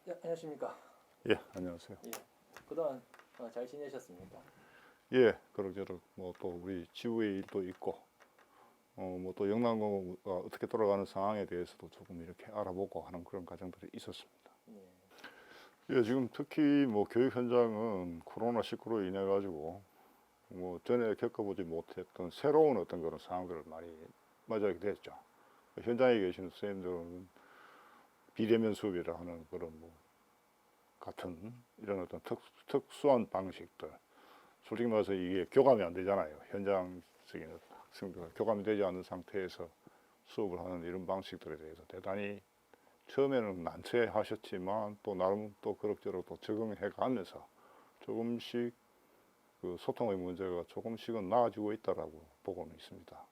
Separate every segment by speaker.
Speaker 1: 네, 안녕하십니까.
Speaker 2: 예, 안녕하세요.
Speaker 1: 예, 그동안 잘 지내셨습니까?
Speaker 2: 예, 그럭저럭 뭐 또 우리 지구의 일도 있고, 뭐 또 영남공고가 어떻게 돌아가는 상황에 대해서도 조금 이렇게 알아보고 하는 그런 과정들이 있었습니다.
Speaker 1: 예,
Speaker 2: 예, 지금 특히 뭐 교육 현장은 코로나19로 인해 가지고 뭐 전에 겪어보지 못했던 새로운 어떤 그런 상황들을 많이 맞이하게 됐죠. 현장에 계시는 선생님들은 비대면 수업이라 하는 그런 뭐 같은 이런 어떤 특수한 방식들, 솔직히 말해서 이게 교감이 안 되잖아요. 현장적인 학생들과 교감이 되지 않는 상태에서 수업을 하는 이런 방식들에 대해서 대단히 처음에는 난처해하셨지만 또 나름 또 그럭저럭 또 적응해 가면서 조금씩 그 소통의 문제가 조금씩은 나아지고 있다라고 보고는 있습니다.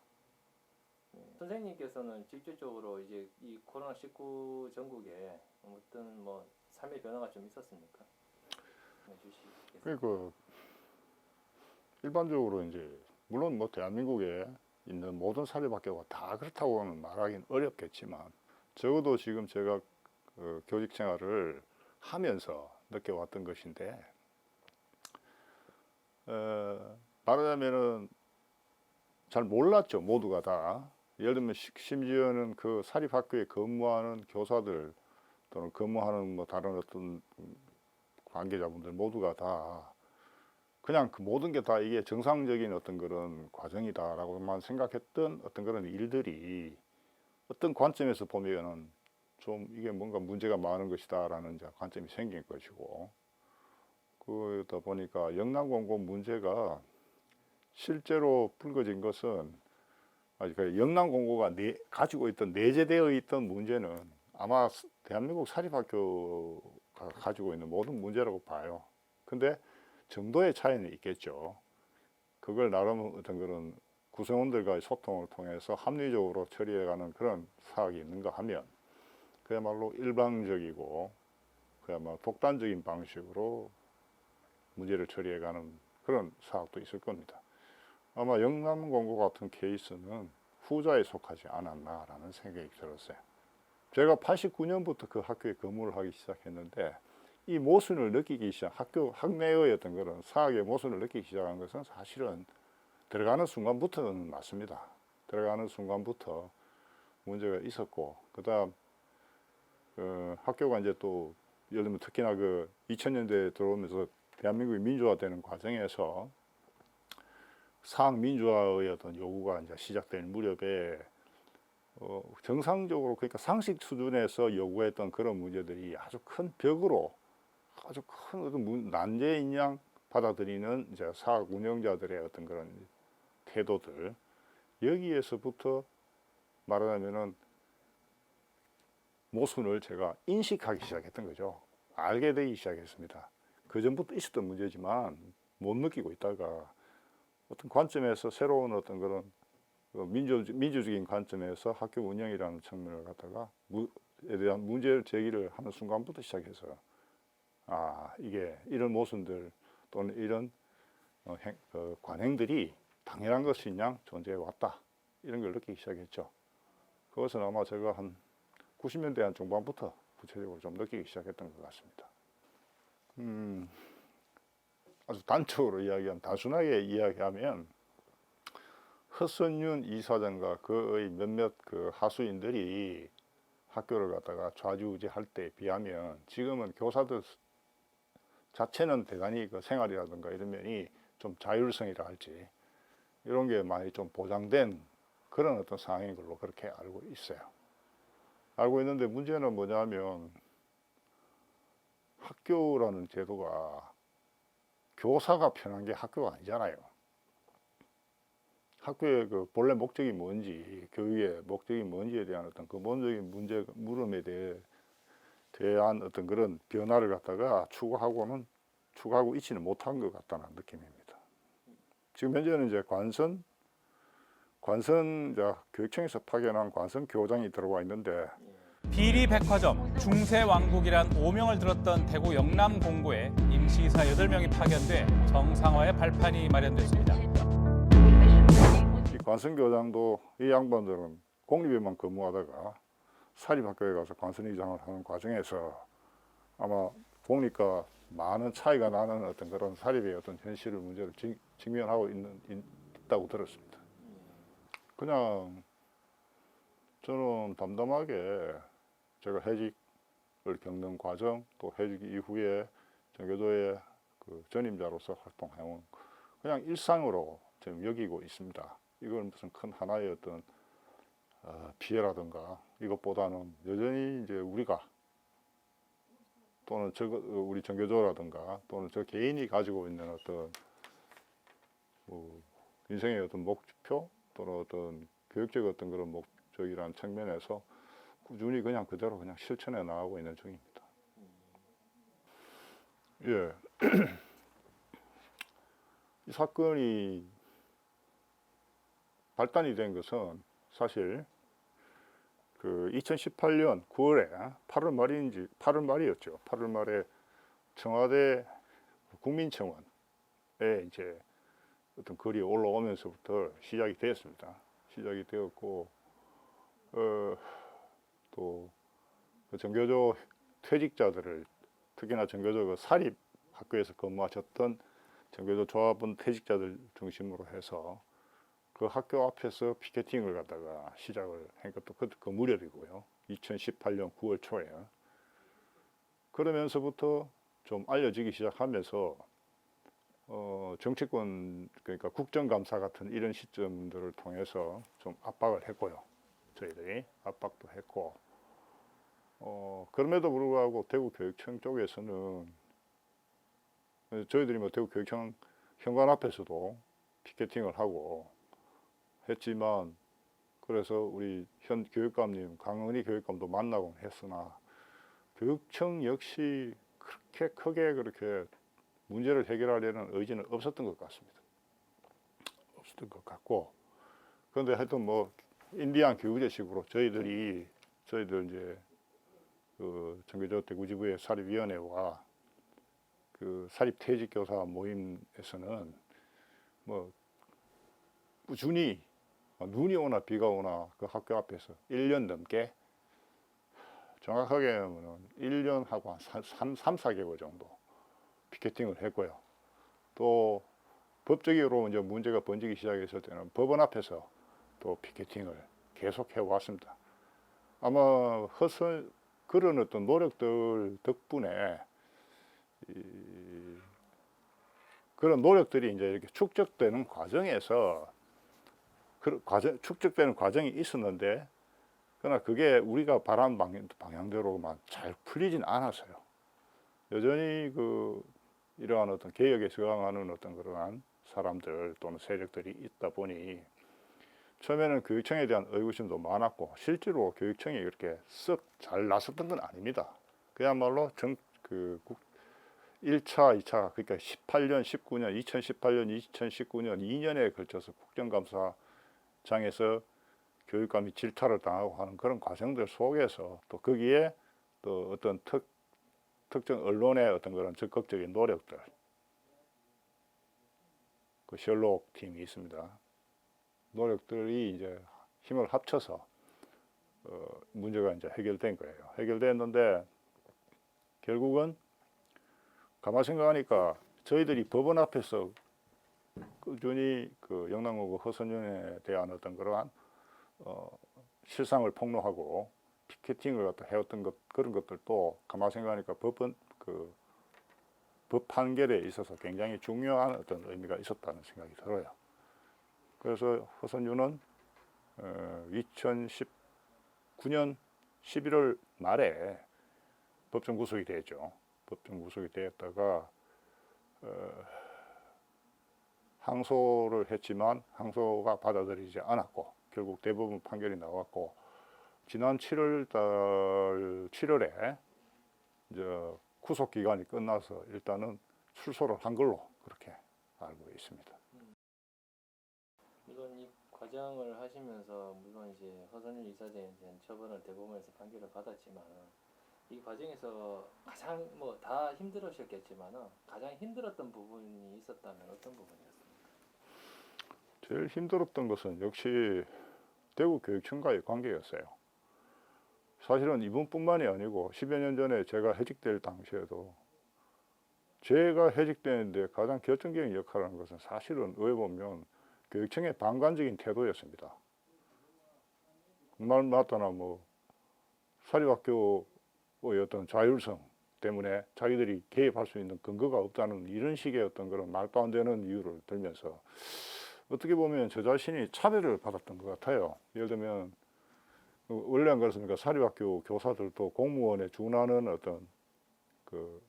Speaker 1: 선생님께서는 직접적으로 이제 이 코로나19 전국에 어떤 뭐 삶의 변화가 좀 있었습니까? 주시겠습니까?
Speaker 2: 그러니까 일반적으로 이제 물론 뭐 대한민국에 있는 모든 사립학교가 다 그렇다고는 말하기는 어렵겠지만 적어도 지금 제가 그 교직 생활을 하면서 느껴왔던 것인데 말하자면은 잘 몰랐죠. 모두가 다. 예를 들면 심지어는 그 사립학교에 근무하는 교사들 또는 근무하는 뭐 다른 어떤 관계자분들 모두가 다 그냥 그 모든 게 다 이게 정상적인 어떤 그런 과정이다라고만 생각했던 어떤 그런 일들이 어떤 관점에서 보면은 좀 이게 뭔가 문제가 많은 것이다라는 이제 관점이 생긴 것이고, 그러다 보니까 영남공고 문제가 실제로 불거진 것은 그 영남공고가 가지고 있던 내재되어 있던 문제는 아마 대한민국 사립학교가 가지고 있는 모든 문제라고 봐요. 근데 정도의 차이는 있겠죠. 그걸 나름 어떤 그런 구성원들과의 소통을 통해서 합리적으로 처리해가는 그런 사학이 있는가 하면 그야말로 일방적이고 그야말로 독단적인 방식으로 문제를 처리해가는 그런 사학도 있을 겁니다. 아마 영남공고 같은 케이스는 후자에 속하지 않았나라는 생각이 들었어요. 제가 89년부터 그 학교에 근무를 하기 시작했는데 이 모순을 느끼기 시작, 학내의 어떤 그런 사학의 모순을 느끼기 시작한 것은 사실은 들어가는 순간부터는 맞습니다. 들어가는 순간부터 문제가 있었고, 그다음 학교가 이제 또 예를 들면 특히나 그 2000년대에 들어오면서 대한민국이 민주화되는 과정에서 사학 민주화의 어떤 요구가 이제 시작될 무렵에 정상적으로 그러니까 상식 수준에서 요구했던 그런 문제들이 아주 큰 벽으로 아주 큰 어떤 난제인 양 받아들이는 이제 사학 운영자들의 어떤 그런 태도들, 여기에서부터 말하자면은 모순을 제가 인식하기 시작했던 거죠. 알게 되기 시작했습니다. 그 전부터 있었던 문제지만 못 느끼고 있다가 어떤 관점에서 새로운 어떤 그런 민주적인 관점에서 학교 운영이라는 측면을 갖다가 에 대한 문제 제기를 하는 순간부터 시작해서 이게 이런 모순들 또는 이런 관행들이 당연한 것인 양 존재해 왔다, 이런 걸 느끼기 시작했죠. 그것은 아마 제가 한 90년대 한 중반부터 구체적으로 좀 느끼기 시작했던 것 같습니다. 아주 단적으로 이야기하면, 단순하게 이야기하면 허선윤 이사장과 그의 몇몇 그 하수인들이 학교를 갖다가 좌지우지할 때에 비하면 지금은 교사들 자체는 대단히 그 생활이라든가 이런 면이 좀 자율성이라 할지 이런 게 많이 좀 보장된 그런 어떤 상황인 걸로 그렇게 알고 있어요. 알고 있는데 문제는 뭐냐면 학교라는 제도가 교사가 편한 게 학교가 아니잖아요. 학교의 그 본래 목적이 뭔지, 교육의 목적이 뭔지에 대한 어떤 근본적인 문제 물음에 대한 어떤 그런 변화를 갖다가 추구하고 있지는 못한 것 같다는 느낌입니다. 지금 현재는 이제 관선 교육청에서 파견한 관선 교장이 들어와 있는데
Speaker 3: 비리 백화점, 중세 왕국이란 오명을 들었던 대구 영남공고에 임시이사 8명이 파견돼 정상화의 발판이 마련됐습니다.
Speaker 2: 이 관선 교장도 이 양반들은 공립에만 근무하다가 사립학교에 가서 관선의장을 하는 과정에서 아마 보니까 많은 차이가 나는 어떤 그런 사립의 어떤 현실을 문제를 직면하고 있다고 들었습니다. 그냥 저는 담담하게 제가 해직을 겪는 과정 또 해직 이후에 전교조의 그 전임자로서 활동해온 그냥 일상으로 지금 여기고 있습니다. 이건 무슨 큰 하나의 어떤 피해라든가 이것보다는 여전히 이제 우리가 또는 우리 전교조라든가 또는 저 개인이 가지고 있는 어떤 뭐 인생의 어떤 목표 또는 어떤 교육적 어떤 그런 목적이라는 측면에서 꾸준히 그냥 그대로 그냥 실천해 나가고 있는 중입니다. 예. 이 사건이 발단이 된 것은 사실 그 2018년 9월에 8월 말인지 8월 말이었죠. 8월 말에 청와대 국민청원에 이제 어떤 글이 올라오면서부터 시작이 되었습니다. 시작이 되었고 또 그 전교조 퇴직자들을 특히나 전교조 그 사립 학교에서 근무하셨던 전교조 조합원 퇴직자들 중심으로 해서 그 학교 앞에서 피켓팅을 갖다가 시작을 한 것도 그 무렵이고요. 2018년 9월 초에. 그러면서부터 좀 알려지기 시작하면서 정치권 그러니까 국정감사 같은 이런 시점들을 통해서 좀 압박을 했고요. 저희들이 압박도 했고 그럼에도 불구하고 대구교육청 쪽에서는 저희들이 뭐 대구교육청 현관 앞에서도 피켓팅을 하고 했지만 그래서 우리 현 교육감님 강은희 교육감도 만나곤 했으나 교육청 역시 그렇게 크게 그렇게 문제를 해결하려는 의지는 없었던 것 같습니다. 없었던 것 같고 그런데 하여튼 뭐 인디안 교육제식으로 저희들 이제 그 전교조 대구지부의 사립위원회와 그 사립퇴직교사 모임에서는 뭐 꾸준히 눈이 오나 비가 오나 그 학교 앞에서 1년 넘게 정확하게 하면 1년하고 한 3, 4개월 정도 피켓팅을 했고요. 또 법적으로 이제 문제가 번지기 시작했을 때는 법원 앞에서 또 피켓팅을 계속 해왔습니다. 아마 그런 어떤 노력들 덕분에 그런 노력들이 이제 이렇게 축적되는 과정에서 축적되는 과정이 있었는데 그러나 그게 우리가 바란 방향대로만 잘 풀리진 않았어요. 여전히 이러한 어떤 개혁에 저항하는 어떤 그러한 사람들 또는 세력들이 있다 보니 처음에는 교육청에 대한 의구심도 많았고 실제로 교육청이 그렇게 썩 잘 나섰던 건 아닙니다. 그야말로 1차, 2차 그러니까 18년, 19년, 2018년, 2019년 2년에 걸쳐서 국정감사장에서 교육감이 질타를 당하고 하는 그런 과정들 속에서 또 거기에 또 어떤 특정 언론의 어떤 그런 적극적인 노력들 그 셜록 팀이 있습니다. 노력들이 이제 힘을 합쳐서 문제가 이제 해결된 거예요. 해결됐는데 결국은 가만 생각하니까 저희들이 법원 앞에서 꾸준히 그 영남공고 허선윤에 대한 어떤 그러한 실상을 폭로하고 피켓팅을 갖다 해왔던 그런 것들도 가만 생각하니까 법 판결에 있어서 굉장히 중요한 어떤 의미가 있었다는 생각이 들어요. 그래서 허선윤은 2019년 11월 말에 법정 구속이 됐죠. 법정 구속이 되었다가 항소를 했지만 항소가 받아들이지 않았고 결국 대법원 판결이 나왔고 지난 7월에 이제 구속 기간이 끝나서 일단은 출소를 한 걸로 그렇게 알고 있습니다.
Speaker 1: 물론 이 과정을 하시면서 물론 이제 허선윤 이사장에 대한 처벌을 대법원에서 판결을 받았지만 이 과정에서 가장 뭐 다 힘들으셨겠지만 가장 힘들었던 부분이 있었다면 어떤 부분이었습니까?
Speaker 2: 제일 힘들었던 것은 역시 대구교육청과의 관계였어요. 사실은 이분뿐만이 아니고 10여 년 전에 제가 해직될 당시에도 제가 해직되는데 가장 결정적인 역할을 한 것은 사실은 의회 보면 교육청의 방관적인 태도였습니다. 말 맞다나 뭐 사립학교의 어떤 자율성 때문에 자기들이 개입할 수 있는 근거가 없다는 이런 식의 어떤 그런 말도 안 되는 이유를 들면서 어떻게 보면 저 자신이 차별을 받았던 것 같아요. 예를 들면 원래 안 그렇습니까? 사립학교 교사들도 공무원에 준하는 어떤 그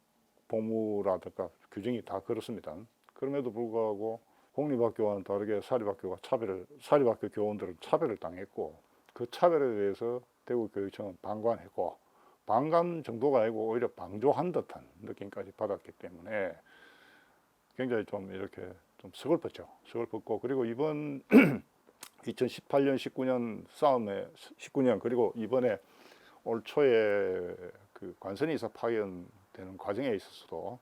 Speaker 2: 복무라든가 규정이 다 그렇습니다. 그럼에도 불구하고 공립학교와는 다르게 사립학교 교원들은 차별을 당했고 그 차별에 대해서 대구교육청은 방관했고 방관 정도가 아니고 오히려 방조한 듯한 느낌까지 받았기 때문에 굉장히 좀 이렇게 좀 서글펐죠. 서글펐고 그리고 이번 2018년, 19년 싸움에 19년 그리고 이번에 올 초에 그 관선이사 파견되는 과정에 있어서도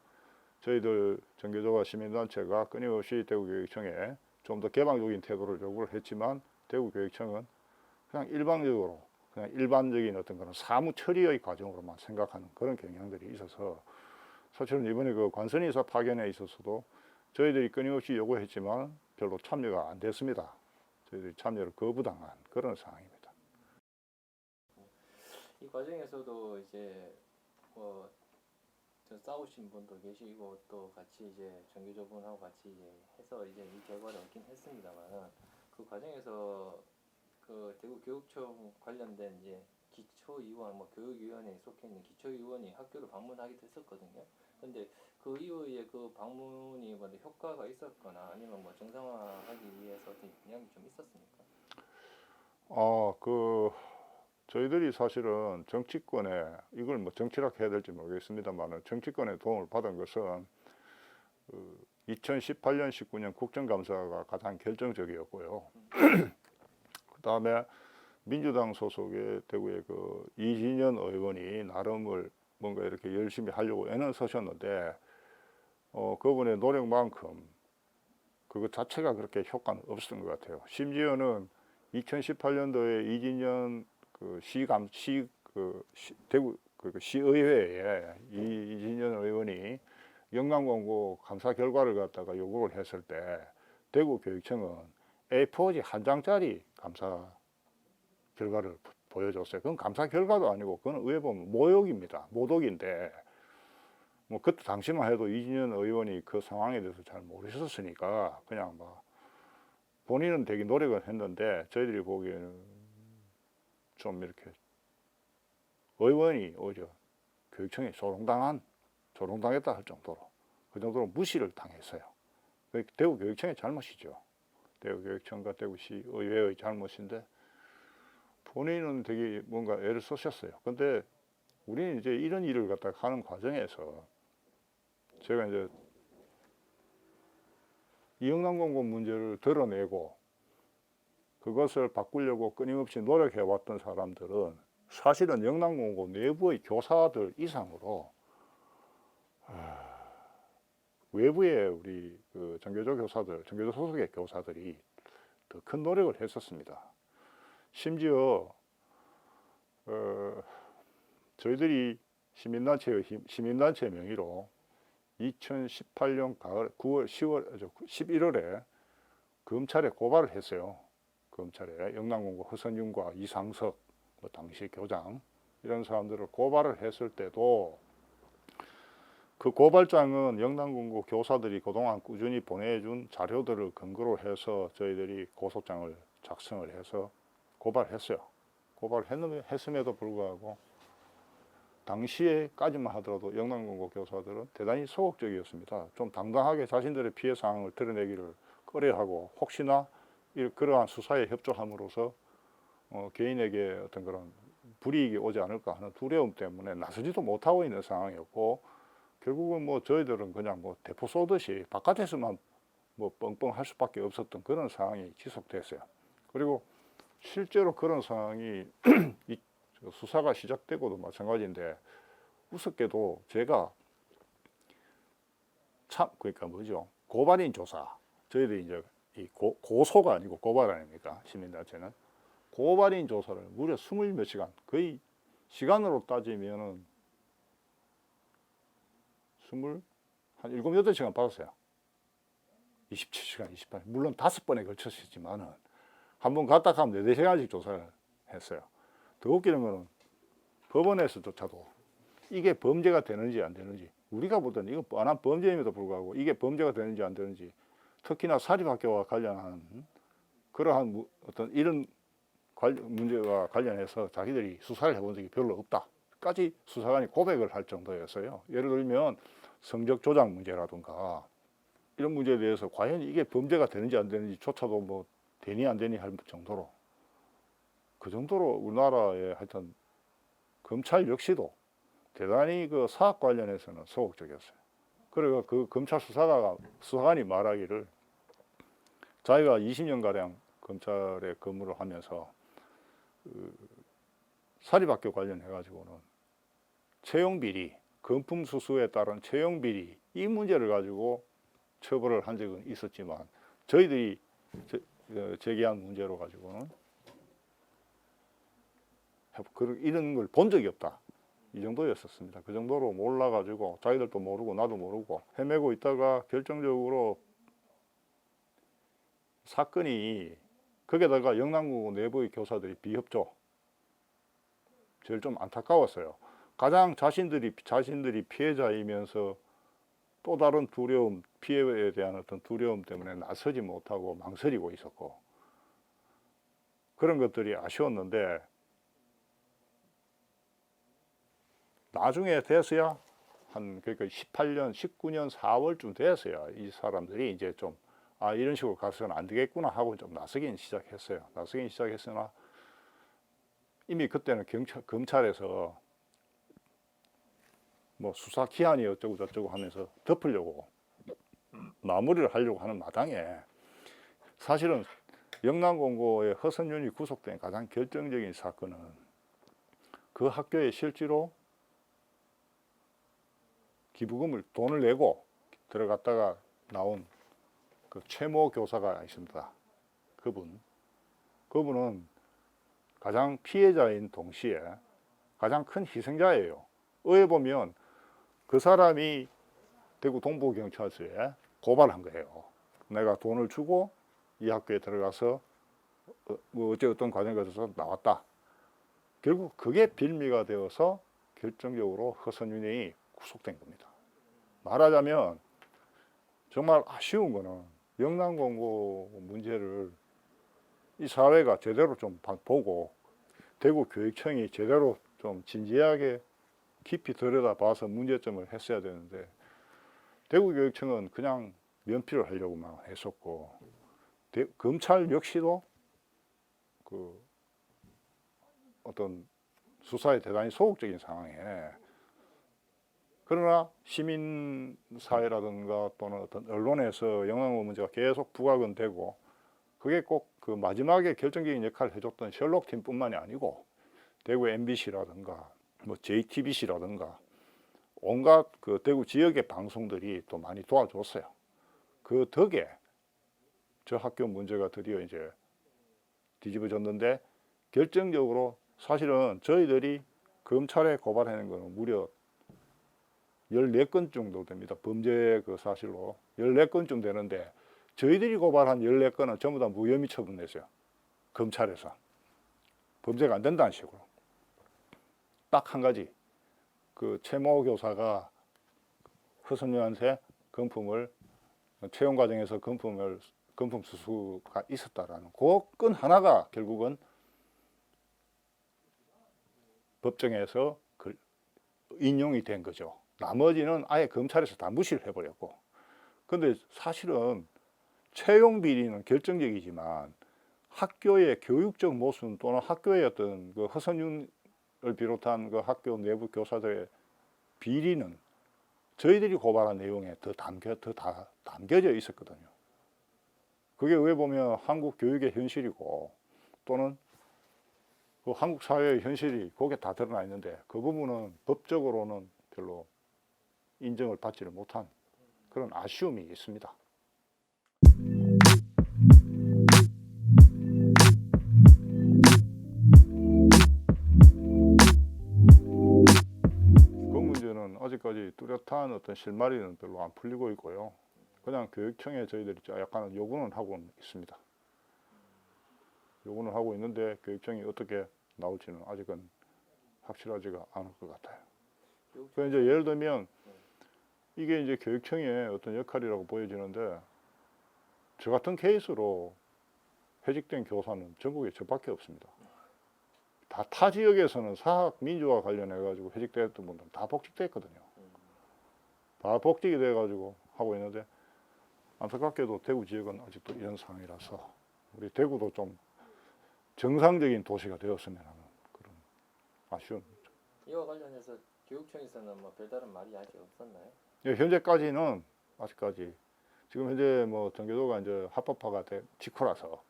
Speaker 2: 저희들 전교조와 시민단체가 끊임없이 대구교육청에 좀 더 개방적인 태도를 요구를 했지만 대구교육청은 그냥 일방적으로 그냥 일반적인 어떤 그런 사무 처리의 과정으로만 생각하는 그런 경향들이 있어서 사실은 이번에 그 관선이사 파견에 있어서도 저희들이 끊임없이 요구했지만 별로 참여가 안 됐습니다. 저희들이 참여를 거부당한 그런 상황입니다.
Speaker 1: 이 과정에서도 이제 뭐 싸우신 분도 계시고 또 같이 이제 전교조분하고 같이 이제 해서 이제 이 결과를 얻긴 했습니다만 그 과정에서 그 대구교육청 관련된 이제 기초위원 뭐 교육위원회에 속해 있는 기초위원이 학교를 방문하기도 했었거든요. 근데 그 이후에 그 방문이 뭐 효과가 있었거나 아니면 뭐 정상화하기 위해서 어떤 영향이 좀 있었습니까?
Speaker 2: 저희들이 사실은 정치권에 이걸 뭐 정치라 해야 될지 모르겠습니다만 정치권의 도움을 받은 것은 2018년, 19년 국정감사가 가장 결정적이었고요. 그 다음에 민주당 소속의 대구의 그 이진현 의원이 나름을 뭔가 이렇게 열심히 하려고 애는 쓰셨는데 그분의 노력만큼 그것 자체가 그렇게 효과는 없었던 것 같아요. 심지어는 2018년도에 이진현 대구 시의회에 이진현 의원이 영남공고 감사 결과를 갖다가 요구를 했을 때 대구교육청은 A4지 한 장짜리 감사 결과를 보여줬어요. 그건 감사 결과도 아니고 그건 의회 보면 모욕입니다. 모독인데 뭐 그때 당시만 해도 이진현 의원이 그 상황에 대해서 잘 모르셨으니까 그냥 막 본인은 되게 노력을 했는데 저희들이 보기에는 좀 이렇게 의원이 오히려 교육청에 조롱당했다 할 정도로 그 정도로 무시를 당했어요. 대구교육청의 잘못이죠. 대구교육청과 대구시 의회의 잘못인데 본인은 되게 뭔가 애를 쓰셨어요. 근데 우리는 이제 이런 일을 갖다가 하는 과정에서 제가 이제 이영남공고 문제를 드러내고 그것을 바꾸려고 끊임없이 노력해왔던 사람들은 사실은 영남공고 내부의 교사들 이상으로 외부의 우리 그 전교조 교사들, 전교조 소속의 교사들이 더 큰 노력을 했었습니다. 심지어 저희들이 시민단체 명의로 2018년 가을 9월 11월에 검찰에 고발을 했어요. 검찰에 영남공고 허선윤과 이상석 뭐 당시 교장 이런 사람들을 고발을 했을 때도 그 고발장은 영남공고 교사들이 그동안 꾸준히 보내준 자료들을 근거로 해서 저희들이 고소장을 작성을 해서 고발했어요. 고발했음에도 불구하고 당시에까지만 하더라도 영남공고 교사들은 대단히 소극적이었습니다. 좀 당당하게 자신들의 피해 상황을 드러내기를 꺼려하고 혹시나 그러한 수사에 협조함으로써 개인에게 어떤 그런 불이익이 오지 않을까 하는 두려움 때문에 나서지도 못하고 있는 상황이었고 결국은 뭐 저희들은 그냥 뭐 대포 쏘듯이 바깥에서만 뭐 뻥뻥 할 수밖에 없었던 그런 상황이 지속됐어요. 그리고 실제로 그런 상황이 수사가 시작되고도 마찬가지인데 우습게도 제가 그러니까 뭐죠? 고발인 조사 저희들이 이제 이 고소가 아니고 고발 아닙니까? 시민단체는 고발인 조사를 무려 20몇 시간 거의 시간으로 따지면은 한 7, 8시간 받았어요. 27시간, 28시간. 물론 5번에 걸쳤었지만은 한 번 갔다 가면 4시간씩 조사를 했어요. 더 웃기는 거는 법원에서조차도 이게 범죄가 되는지 안 되는지, 우리가 보던 이거 뻔한 범죄임에도 불구하고 이게 범죄가 되는지 안 되는지, 특히나 사립학교와 관련한 그러한 어떤 이런 문제와 관련해서 자기들이 수사를 해본 적이 별로 없다까지 수사관이 고백을 할 정도였어요. 예를 들면 성적 조작 문제라든가 이런 문제에 대해서 과연 이게 범죄가 되는지 안 되는지조차도 뭐 되니 안 되니 할 정도로, 그 정도로 우리나라의 하여튼 검찰 역시도 대단히 그 사학 관련해서는 소극적이었어요. 그리고 그 검찰 수사관이 말하기를 자기가 20년가량 검찰에 근무를 하면서 사립학교 관련해가지고는 채용비리, 금품수수에 따른 채용비리 이 문제를 가지고 처벌을 한 적은 있었지만 저희들이 제기한 문제로 가지고는 이런 걸 본 적이 없다. 이 정도였었습니다. 그 정도로 몰라가지고 자기들도 모르고 나도 모르고 헤매고 있다가 결정적으로 사건이, 거기다가 영남고 내부의 교사들이 비협조, 제일 좀 안타까웠어요. 가장 자신들이 피해자이면서 또 다른 두려움, 피해에 대한 어떤 두려움 때문에 나서지 못하고 망설이고 있었고, 그런 것들이 아쉬웠는데 나중에 돼서야 그러니까 18년, 19년 4월쯤 돼서야 이 사람들이 이제 좀 이런 식으로 가서는 안 되겠구나 하고 좀 나서긴 시작했어요. 나서긴 시작했으나 이미 그때는 검찰에서 뭐 수사 기한이 어쩌고 저쩌고 하면서 덮으려고 마무리를 하려고 하는 마당에, 사실은 영남공고의 허선윤이 구속된 가장 결정적인 사건은 그 학교에 실제로 기부금을 돈을 내고 들어갔다가 나온 그 최모 교사가 있습니다. 그분은 가장 피해자인 동시에 가장 큰 희생자예요. 의에 보면 그 사람이 대구 동부경찰서에 고발한 거예요. 내가 돈을 주고 이 학교에 들어가서 뭐 어떤 과정에 걸쳐서 나왔다. 결국 그게 빌미가 되어서 결정적으로 허선윤이 구속된 겁니다. 말하자면 정말 아쉬운 거는 영남공고 문제를 이 사회가 제대로 좀 보고 대구 교육청이 제대로 좀 진지하게 깊이 들여다봐서 문제점을 했어야 되는데, 대구 교육청은 그냥 면피를 하려고만 했었고, 검찰 역시도 그 어떤 수사에 대단히 소극적인 상황에, 그러나 시민사회라든가 또는 어떤 언론에서 영남공고 문제가 계속 부각은 되고, 그게 꼭 그 마지막에 결정적인 역할을 해줬던 셜록팀뿐만이 아니고 대구 MBC라든가 뭐 JTBC라든가 온갖 그 대구 지역의 방송들이 또 많이 도와줬어요. 그 덕에 저 학교 문제가 드디어 이제 뒤집어졌는데, 결정적으로 사실은 저희들이 검찰에 고발하는 거는 무려 14건 정도 됩니다. 범죄 그 사실로 14건쯤 되는데, 저희들이 고발한 14건은 전부 다 무혐의 처분했어요. 검찰에서. 범죄가 안 된다는 식으로. 딱 한 가지. 그 최모 교사가 허선유한테 채용 과정에서 금품 수수가 있었다라는 그 건 하나가 결국은 법정에서 인용이 된 거죠. 나머지는 아예 검찰에서 다 무시를 해버렸고. 근데 사실은 채용 비리는 결정적이지만 학교의 교육적 모순 또는 학교의 어떤 그 허선윤을 비롯한 그 학교 내부 교사들의 비리는 저희들이 고발한 내용에 더 담겨져 있었거든요. 그게 왜 보면 한국 교육의 현실이고 또는 그 한국 사회의 현실이 거기에 다 드러나 있는데, 그 부분은 법적으로는 별로 인정을 받지를 못한 그런 아쉬움이 있습니다. 뚜렷한 어떤 실마리는 별로 안 풀리고 있고요. 그냥 교육청에 저희들이 약간 요구는 하고 있습니다. 요구는 하고 있는데 교육청이 어떻게 나올지는 아직은 확실하지가 않을 것 같아요. 그 이제 예를 들면 이게 이제 교육청의 어떤 역할이라고 보여지는데 저 같은 케이스로 해직된 교사는 전국에 저밖에 없습니다. 다 타 지역에서는 사학 민주화 관련해 가지고 해직됐던 분들은 다 복직됐거든요. 다 복직이 돼 가지고 하고 있는데 안타깝게도 대구 지역은 아직도 이런 상황이라서 우리 대구도 좀 정상적인 도시가 되었으면 하는 그런 아쉬움.
Speaker 1: 이와 관련해서 교육청에서는 뭐 별다른 말이 아직 없었나요?
Speaker 2: 예, 현재까지는 아직까지 지금 현재 뭐 전교조가 이제 합법화가 직후라서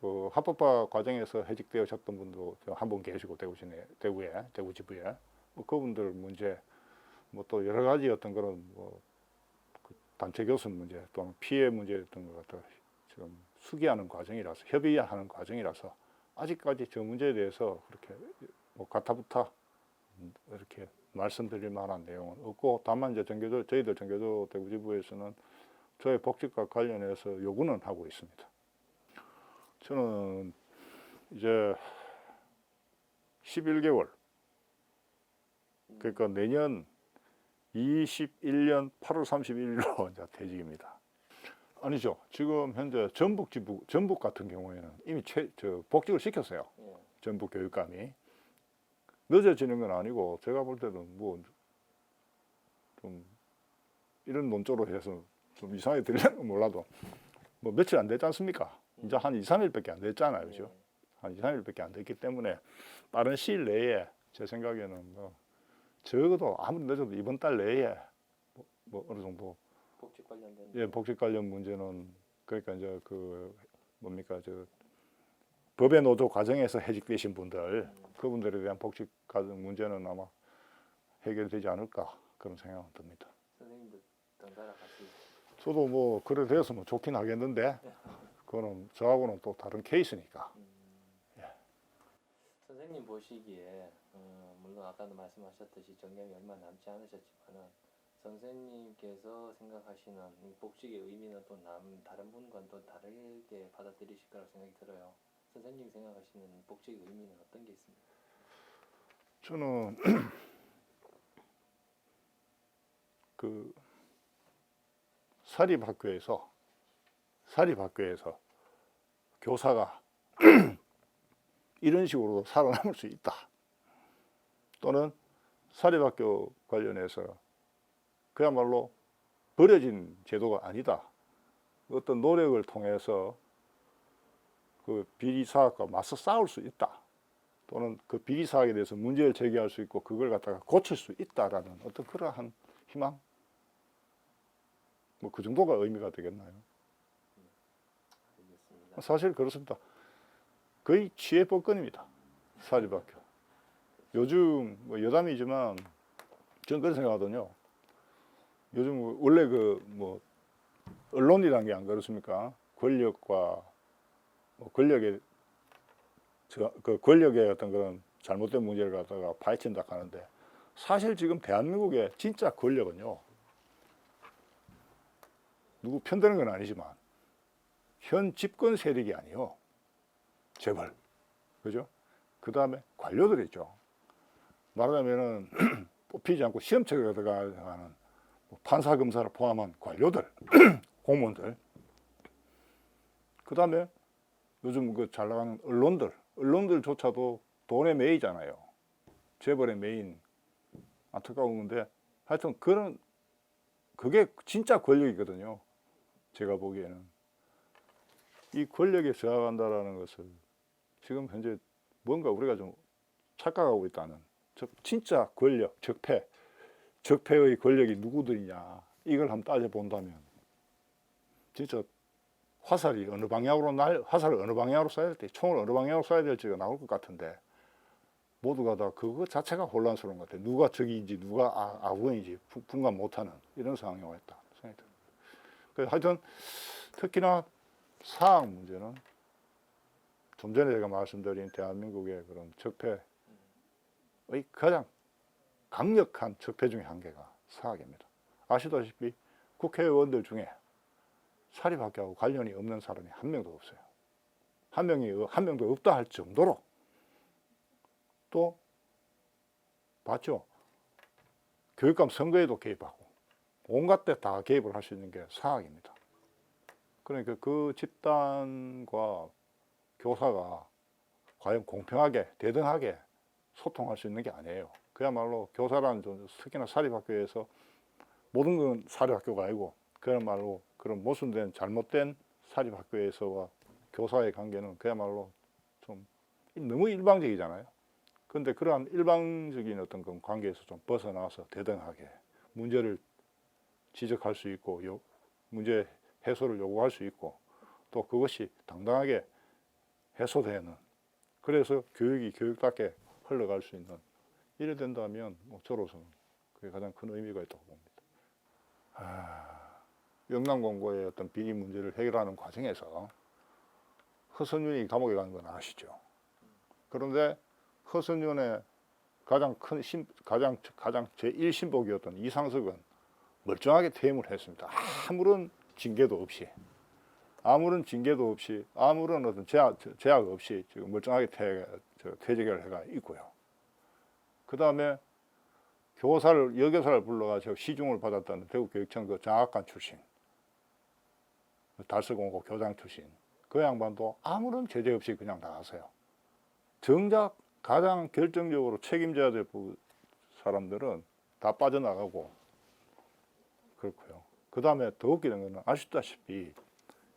Speaker 2: 그 합법화 과정에서 해직되셨던 분도 한 분 계시고 대구에 대구 지부에 뭐 그분들 문제 뭐 또 여러 가지 어떤 그런 뭐 그 단체 교섭 문제 또는 피해 문제였던 것 같아 지금 수기하는 과정이라서 협의하는 과정이라서 아직까지 저 문제에 대해서 그렇게 뭐 가타부타 이렇게 말씀드릴 만한 내용은 없고 다만 이제 저희들 전교조 대구 지부에서는 저의 복직과 관련해서 요구는 하고 있습니다. 저는 이제 11개월 그러니까 내년 21년 8월 31일로 이제 퇴직입니다. 아니죠. 지금 현재 전북 같은 경우에는 이미 복직을 시켰어요.
Speaker 1: 예.
Speaker 2: 전북 교육감이 늦어지는 건 아니고 제가 볼 때는 뭐 좀 이런 논조로 해서 좀 이상하게 들리는 건 몰라도 뭐 며칠 안 됐지 않습니까? 이제 한 2, 3일밖에 안 됐잖아요. 그죠? 한 2, 3일밖에 안 됐기 때문에 빠른 시일 내에 제 생각에는 뭐 적어도 아무리 늦어도 이번 달 내에 뭐 어느 정도
Speaker 1: 복직 관련된
Speaker 2: 예, 복직 관련 문제는 그러니까 이제 그 뭡니까 저 법의 노조 과정에서 해직되신 분들 그분들에 대한 복직 과정 문제는 아마 해결되지 않을까 그런 생각은 듭니다.
Speaker 1: 선생님도 덩달아 같이
Speaker 2: 저도 뭐 그래 되었으면 좋긴 하겠는데 그거는 저하고는 또 다른 케이스니까.
Speaker 1: 선생님 보시기에 물론 아까도 말씀하셨듯이 정년이 얼마 남지 않으셨지만은 선생님께서 생각하시는 이 복직의 의미는 또 다른 분과는 또 다르게 받아들이실 거라고 생각이 들어요. 선생님이 생각하시는 복직의 의미는 어떤 게 있습니까?
Speaker 2: 저는 그 사립학교에서 교사가 이런 식으로 살아남을 수 있다. 또는 사립학교 관련해서 그야말로 버려진 제도가 아니다. 어떤 노력을 통해서 그 비리 사학과 맞서 싸울 수 있다. 또는 그 비리 사학에 대해서 문제를 제기할 수 있고 그걸 갖다가 고칠 수 있다라는 어떤 그러한 희망? 뭐 그 정도가 의미가 되겠나요?
Speaker 1: 알겠습니다.
Speaker 2: 사실 그렇습니다. 거의 취해법권입니다. 사립학교. 요즘 뭐 여담이지만 저는 그런 생각하거든요. 요즘 원래 그 뭐 언론이라는 게 안 그렇습니까? 권력과 뭐 권력의 어떤 그런 잘못된 문제를 갖다가 파헤친다 하는데 사실 지금 대한민국의 진짜 권력은요. 누구 편드는 건 아니지만 현 집권 세력이 아니요. 재벌. 그죠? 그 다음에 관료들이 있죠. 말하자면은 뽑히지 않고 시험책에 들어가는 판사, 검사를 포함한 관료들, 공무원들. 그 다음에 요즘 그 잘 나가는 언론들조차도 돈의 매이잖아요. 재벌의 매인. 안타까운 건데 하여튼 그게 진짜 권력이거든요. 제가 보기에는. 이 권력에 저항한다라는 것을 지금 현재 뭔가 우리가 좀 착각하고 있다는 진짜 권력, 적폐의 권력이 누구들이냐 이걸 한번 따져본다면 진짜 화살을 어느 방향으로 쏴야 될지 총을 어느 방향으로 쏴야 될지가 나올 것 같은데 모두가 다 그거 자체가 혼란스러운 것 같아요. 누가 적인지 누가 아군인지 분간 못하는 이런 상황이 와 있다 생각이 듭니다. 그래서 하여튼 특히나 사학 문제는 좀 전에 제가 말씀드린 대한민국의 그런 적폐의 강력한 적폐 중에 한 개가 사학입니다. 아시다시피 국회의원들 중에 사립학교하고 관련이 없는 사람이 한 명도 없어요. 한 명도 없다 할 정도로 또 봤죠? 교육감 선거에도 개입하고 온갖 데 다 개입을 할 수 있는 게 사학입니다. 그러니까 그 집단과 교사가 과연 공평하게 대등하게 소통할 수 있는 게 아니에요. 그야말로 교사라는 특히나 사립학교에서 모든 건 사립학교가 아니고 그야말로 그런 모순된 잘못된 사립학교에서와 교사의 관계는 그야말로 좀 너무 일방적이잖아요. 그런데 그러한 일방적인 어떤 그 관계에서 좀 벗어나서 대등하게 문제를 지적할 수 있고 문제 해소를 요구할 수 있고 또 그것이 당당하게 해소되는, 그래서 교육이 교육답게 흘러갈 수 있는, 이래 된다면 뭐 저로서는 그게 가장 큰 의미가 있다고 봅니다. 영남공고의 어떤 비리 문제를 해결하는 과정에서 허선윤이 감옥에 가는 건 아시죠? 그런데 허선윤의 가장 제1신복이었던 이상석은 멀쩡하게 퇴임을 했습니다. 아무런 징계도 없이 아무런 어떤 제약 없이 지금 멀쩡하게 퇴직을 해가 있고요. 그 다음에 여교사를 불러가지고 시중을 받았다는 대구교육청 그 장학관 출신, 달서공고 교장 출신, 그 양반도 아무런 제재 없이 그냥 나가세요. 정작 가장 결정적으로 책임져야 될 사람들은 다 빠져나가고 그렇고요. 그 다음에 더 웃기는 거는 아시다시피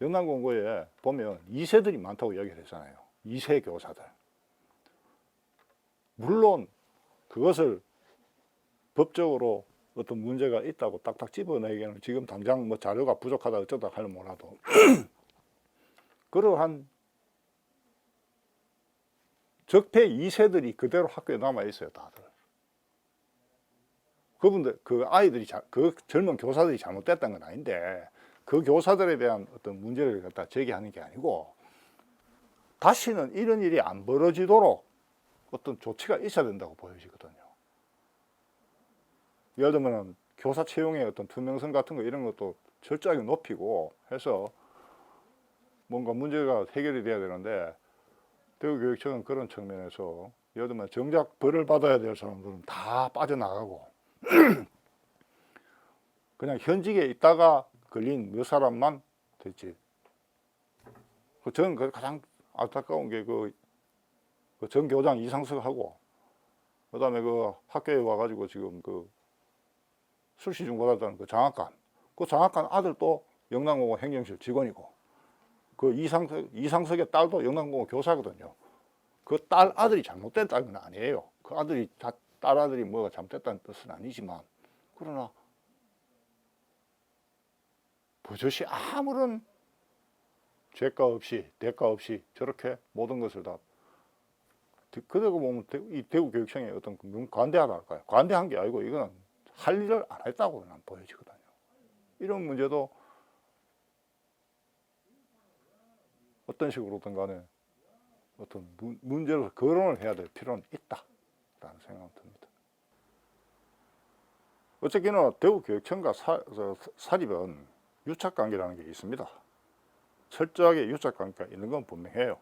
Speaker 2: 영남공고에 보면 2세들이 많다고 이야기를 했잖아요. 2세 교사들. 물론 그것을 법적으로 어떤 문제가 있다고 딱딱 집어내기에는 지금 당장 뭐 자료가 부족하다 어쩌다 하면 몰라도 그러한 적폐 2세들이 그대로 학교에 남아 있어요, 다들. 그분들, 그 젊은 교사들이 잘못됐다는 건 아닌데 그 교사들에 대한 어떤 문제를 갖다 제기하는 게 아니고 다시는 이런 일이 안 벌어지도록 어떤 조치가 있어야 된다고 보여지거든요. 예를 들면 교사 채용의 어떤 투명성 같은 거 이런 것도 철저하게 높이고 해서 뭔가 문제가 해결이 돼야 되는데 대구교육청은 그런 측면에서 예를 들면 정작 벌을 받아야 될 사람들은 다 빠져나가고 그냥 현직에 있다가 걸린 몇 사람만 됐지. 저는 가장 안타까운 게 그 전 교장 이상석하고 그다음에 그 학교에 와가지고 지금 그 술시중 받았다는 그 장학관 아들도 영남공고 행정실 직원이고 그 이상석의 딸도 영남공고 교사거든요. 그 딸 아들이 잘못됐다는 건 아니에요. 그 딸 아들이 뭐가 잘못됐다는 뜻은 아니지만 그러나 버젓이 아무런 죄가 없이 대가 없이 저렇게 모든 것을 다 그러고 보면 이 대구교육청의 어떤 관대하다 할까요? 관대한 게 아니고 이거는 할 일을 안 했다고 난 보여지거든요. 이런 문제도 어떤 식으로든 간에 어떤 문제로 거론을 해야 될 필요는 있다라는 생각이 듭니다. 어쨌거나 대구교육청과 사립은 유착관계라는 게 있습니다. 철저하게 유착관계가 있는 건 분명해요.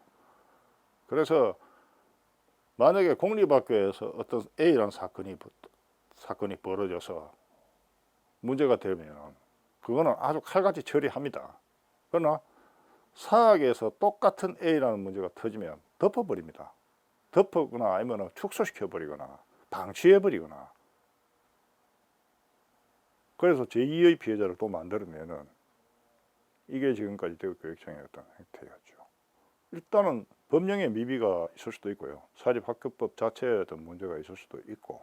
Speaker 2: 그래서 만약에 공립학교에서 어떤 A라는 사건이 벌어져서 문제가 되면 그거는 아주 칼같이 처리합니다. 그러나 사학에서 똑같은 A라는 문제가 터지면 덮어버립니다. 덮거나 아니면 축소시켜버리거나 방치해버리거나 그래서 제2의 피해자를 또 만들어내는 이게 지금까지 대구교육청의 어떤 행태였죠. 일단은 법령의 미비가 있을 수도 있고요. 사립학교법 자체에 어떤 문제가 있을 수도 있고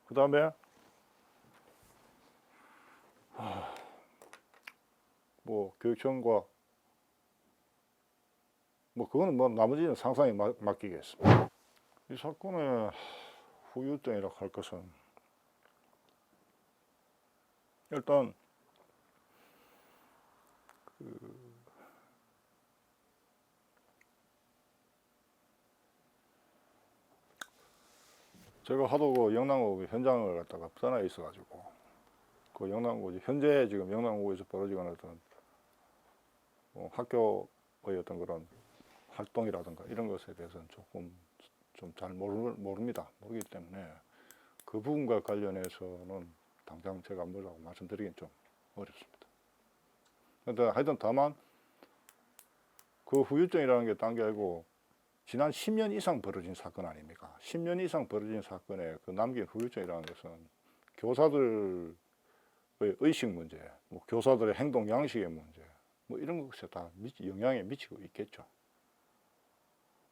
Speaker 2: 그 다음에 뭐 교육청과 뭐 그거는 뭐 나머지는 상상에 맡기겠습니다. 이 사건의 후유증이라고 할 것은 일단 제가 하도 그 영남고 현장을 갖다가 떠나 있어가지고 그 영남고 현재 지금 영남고에서 벌어지는 어떤 학교의 어떤 그런 활동이라든가 이런 것에 대해서는 조금 좀 잘 모릅니다. 모르기 때문에 그 부분과 관련해서는 당장 제가 뭐라고 말씀드리긴 좀 어렵습니다. 근데 하여튼 다만 그 후유증이라는 게 딴 게 아니고 지난 10년 이상 벌어진 사건 아닙니까? 10년 이상 벌어진 사건에 그 남긴 후유증이라는 것은 교사들의 의식 문제, 뭐 교사들의 행동 양식의 문제, 뭐 이런 것에 다 영향에 미치고 있겠죠.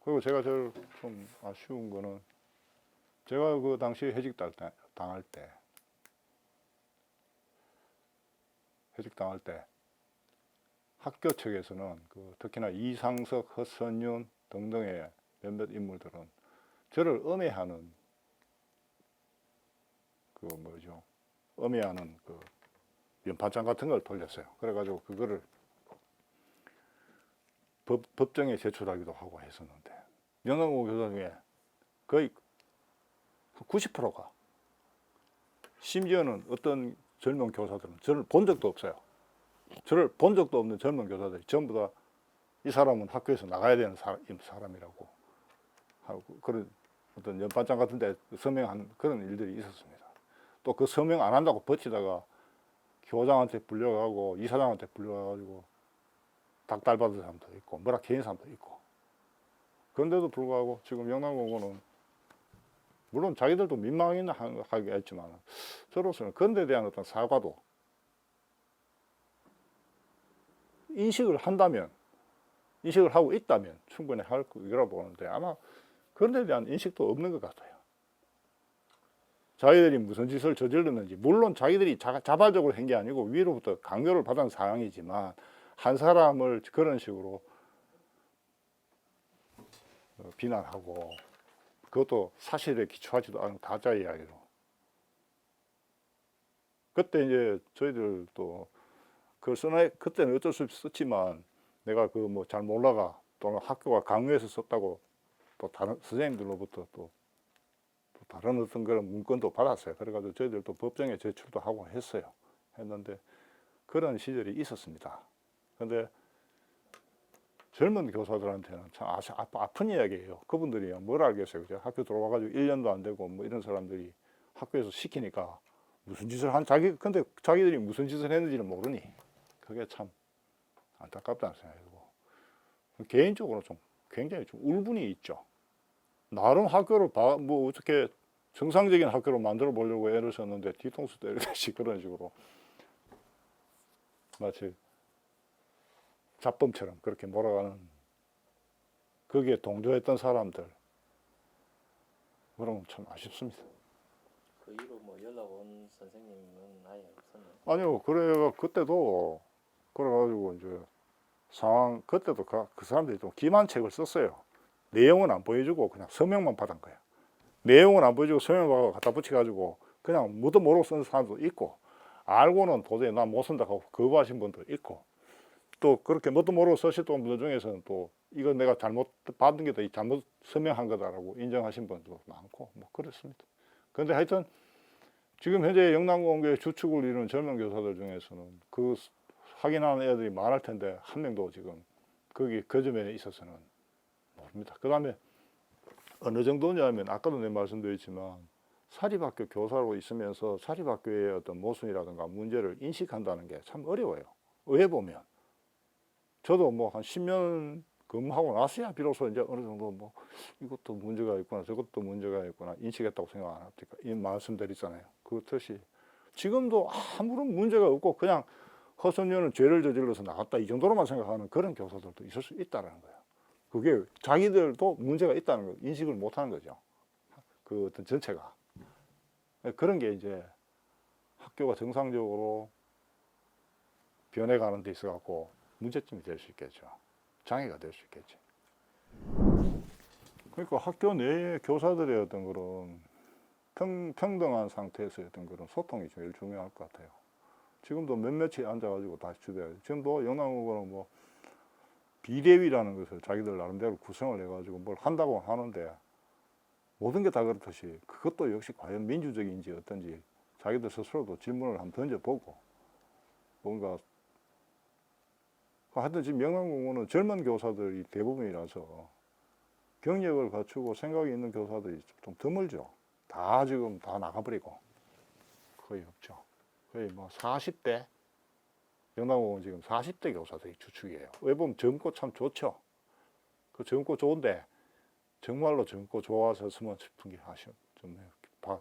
Speaker 2: 그리고 제가 제일 좀 아쉬운 거는 제가 그 당시 해직 당할 때 학교 측에서는 그 특히나 이상석, 허선윤 등등의 몇몇 인물들은 저를 엄해하는 그 뭐죠? 엄해하는 그 연판장 같은 걸 돌렸어요. 그래가지고 그거를 법정에 제출하기도 하고 했었는데 영남고 교사 중에 거의 90%가 심지어는 어떤 젊은 교사들은 저를 본 적도 없어요. 저를 본 적도 없는 젊은 교사들이 전부 다 이 사람은 학교에서 나가야 되는 사람이라고 하고 그런 어떤 연판장 같은 데 서명한 그런 일들이 있었습니다. 또 그 서명 안 한다고 버티다가 교장한테 불려가고 이사장한테 불려가지고 닭달 받은 사람도 있고 뭐라 개인 사람도 있고 그런데도 불구하고 지금 영남고는 물론 자기들도 민망하긴 하겠지만 저로서는 그런 데 대한 어떤 사과도 인식을 하고 있다면 충분히 할 거라고 보는데 아마 그런 데 대한 인식도 없는 것 같아요. 자기들이 무슨 짓을 저질렀는지 물론 자기들이 자발적으로 한 게 아니고 위로부터 강요를 받은 상황이지만 한 사람을 그런 식으로 비난하고 그것도 사실에 기초하지도 않은 가짜 이야기로 그때 이제 저희들도 그걸 그때는 어쩔 수 없이 썼지만 내가 그 뭐 잘 몰라가 또는 학교가 강요해서 썼다고 또 다른 선생님들로부터 또 다른 어떤 그런 문건도 받았어요. 그래가지고 저희들도 법정에 제출도 하고 했는데 그런 시절이 있었습니다. 근데 젊은 교사들한테는 참 아픈 이야기예요. 그분들이 뭘 알겠어요. 그죠? 학교 들어와가지고 1년도 안 되고 뭐 이런 사람들이 학교에서 시키니까 무슨 짓을 근데 자기들이 무슨 짓을 했는지는 모르니 그게 참 안타깝다는 생각이고 개인적으로 좀 굉장히 좀 울분이 있죠. 나름 학교를 뭐 어떻게 정상적인 학교로 만들어 보려고 애를 썼는데 뒤통수 때리듯이 그런 식으로 마치 잡범처럼 그렇게 몰아가는 거기에 동조했던 사람들 그런 건 참 아쉽습니다.
Speaker 1: 그 이후로 뭐 연락 온 선생님은 아예 없었나요?
Speaker 2: 아니요, 그래가 그때도 그래가지고 이제 상황 그때도 그 사람들이 좀 기만 책을 썼어요. 내용은 안 보여주고 그냥 서명만 받은 거야. 내용은 안 보여주고 서명을 갖다 붙여가지고 그냥 뭣도 모르고 쓴 사람도 있고 알고는 도저히 난 못 쓴다 하고 거부하신 분도 있고 또 그렇게 뭣도 모르고 쓰셨던 분들 중에서는 또 이거 내가 잘못 받은 게 더 잘못 서명한 거다라고 인정하신 분도 많고 뭐 그렇습니다. 그런데 하여튼 지금 현재 영남고의 주축을 이루는 젊은 교사들 중에서는 그 확인하는 애들이 많을 텐데 한 명도 지금 거기 그 점에 있어서는 모릅니다. 그 다음에 어느 정도냐면 아까도 내 말씀드렸지만 사립학교 교사로 있으면서 사립학교의 어떤 모순이라든가 문제를 인식한다는 게 참 어려워요. 왜 보면 저도 뭐 한 10년 근무하고 나서야 비로소 이제 어느 정도 뭐 이것도 문제가 있구나 저것도 문제가 있구나 인식했다고 생각 안 합니까? 이 말씀드렸잖아요. 그렇듯이 지금도 아무런 문제가 없고 그냥 허선녀는 죄를 저질러서 나갔다 이 정도로만 생각하는 그런 교사들도 있을 수 있다는 거예요. 그게 자기들도 문제가 있다는 걸 인식을 못하는 거죠. 그 어떤 전체가. 그런 게 이제 학교가 정상적으로 변해가는 데 있어갖고 문제점이 될 수 있겠죠. 장애가 될 수 있겠죠. 그러니까 학교 내의 교사들의 어떤 그런 평등한 상태에서 어떤 그런 소통이 제일 중요할 것 같아요. 지금도 몇몇이 앉아가지고 다시 주대요. 지금도 영남고는 뭐 비대위라는 것을 자기들 나름대로 구성을 해가지고 뭘 한다고 하는데 모든 게 다 그렇듯이 그것도 역시 과연 민주적인지 어떤지 자기들 스스로도 질문을 한번 던져보고 뭔가 하여튼 지금 영남공고는 젊은 교사들이 대부분이라서 경력을 갖추고 생각이 있는 교사들이 좀 드물죠. 다 지금 다 나가버리고 거의 없죠. 거의 뭐 40대 영남공고는 지금 40대 교사들이 주축이에요. 왜 보면 젊고 참 좋죠. 그 젊고 좋은데 정말로 젊고 좋아졌으면 싶은 게 아쉬운 좀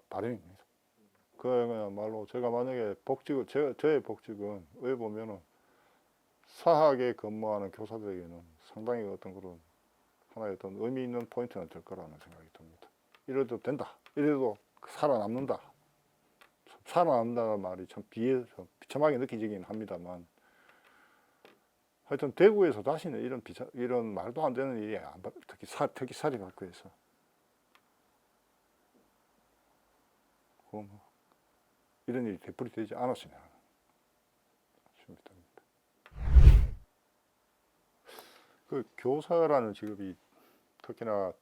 Speaker 2: 바람입니다. 그야말로 제가 만약에 복직을 저의 복직은 왜 보면은 사학에 근무하는 교사들에게는 상당히 어떤 그런 하나의 어떤 의미 있는 포인트가 될 거라는 생각이 듭니다. 이래도 된다. 이래도 살아남는다. 살아남는다는 말이 참 비참하게 느껴지긴 합니다만 하여튼 대구에서 다시는 이런 말도 안 되는 일이 특히 사립학교에서 이런 일이 되풀이되지 않았으면 싶습니다. 그 교사라는 직업이 특히나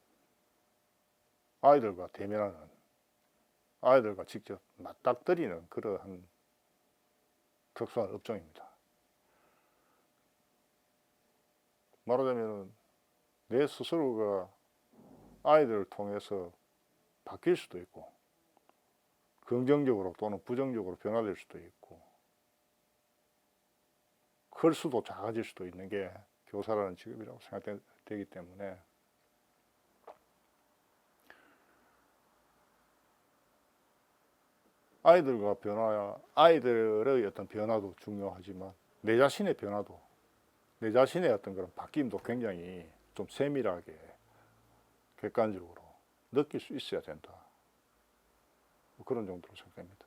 Speaker 2: 아이들과 대면하는 아이들과 직접 맞닥뜨리는 그러한 특수한 업종입니다. 말하자면 내 스스로가 아이들을 통해서 바뀔 수도 있고 긍정적으로 또는 부정적으로 변화될 수도 있고 클 수도 작아질 수도 있는 게 교사라는 직업이라고 생각되기 때문에 아이들의 어떤 변화도 중요하지만 내 자신의 변화도 내 자신의 어떤 그런 바뀜도 굉장히 좀 세밀하게 객관적으로 느낄 수 있어야 된다. 뭐 그런 정도로 생각됩니다.